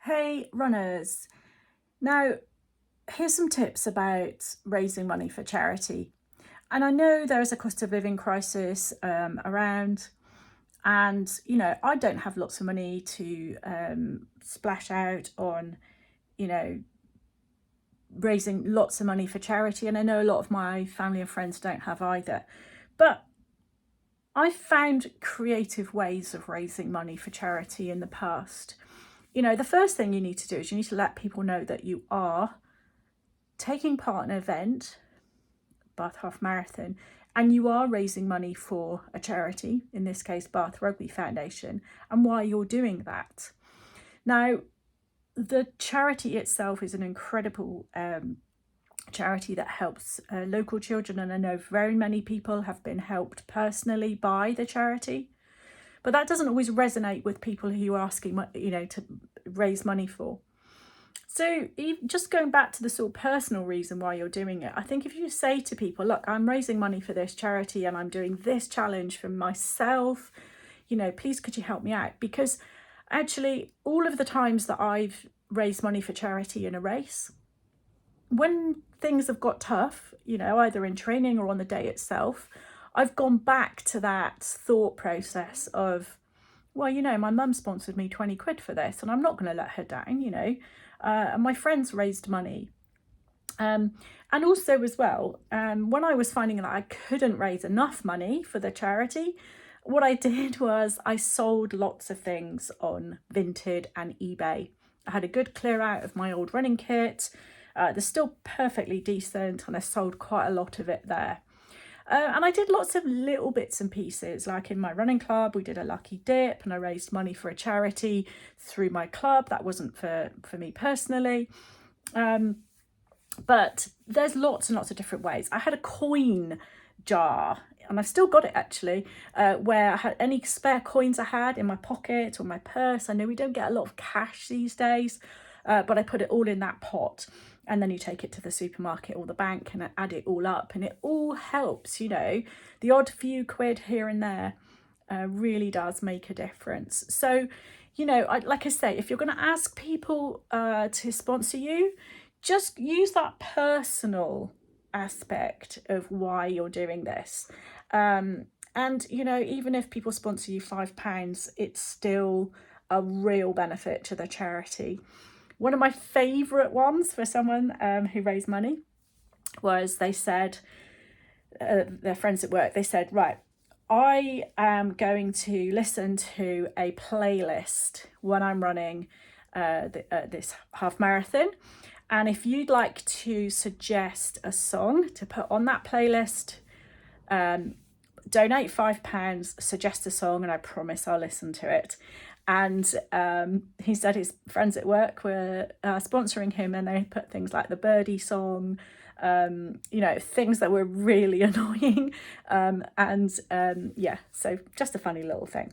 Hey runners. Now, here's some tips about raising money for charity. And I know there's a cost of living crisis around, and I don't have lots of money to splash out on, you know, raising lots of money for charity. And I know a lot of my family and friends don't have either. But I've found creative ways of raising money for charity in the past. The first thing you need to do is you need to let people know that you are taking part in an event, Bath Half Marathon, and you are raising money for a charity, in this case Bath Rugby Foundation, and why you're doing that. Now, the charity itself is an incredible charity that helps local children, and I know very many people have been helped personally by the charity, but that doesn't always resonate with people who you're asking to raise money for. So just going back to the sort of personal reason why you're doing it, I think if you say to people, look, I'm raising money for this charity and I'm doing this challenge for myself, please could you help me out? Because actually all of the times that I've raised money for charity in a race, when things have got tough, either in training or on the day itself, I've gone back to that thought process of, well, my mum sponsored me 20 quid for this and I'm not going to let her down, and my friends raised money. And also as well, when I was finding that I couldn't raise enough money for the charity, what I did was I sold lots of things on Vinted and eBay. I had a good clear out of my old running kit. They're still perfectly decent and I sold quite a lot of it there. And I did lots of little bits and pieces, like in my running club, we did a lucky dip and I raised money for a charity through my club. That wasn't for me personally. But there's lots and lots of different ways. I had a coin jar, and I've still got it actually, where I had any spare coins I had in my pocket or my purse. I know we don't get a lot of cash these days, but I put it all in that pot. And then you take it to the supermarket or the bank and add it all up, and it all helps, the odd few quid here and there really does make a difference. So, like I say, if you're going to ask people to sponsor you, just use that personal aspect of why you're doing this. And, even if people sponsor you £5, it's still a real benefit to the charity. One of my favourite ones for someone who raised money was they said, their friends at work, they said, right, I am going to listen to a playlist when I'm running this half marathon. And if you'd like to suggest a song to put on that playlist, donate £5, suggest a song, and I promise I'll listen to it. And he said his friends at work were sponsoring him, and they put things like the Birdie song, things that were really annoying. So just a funny little thing.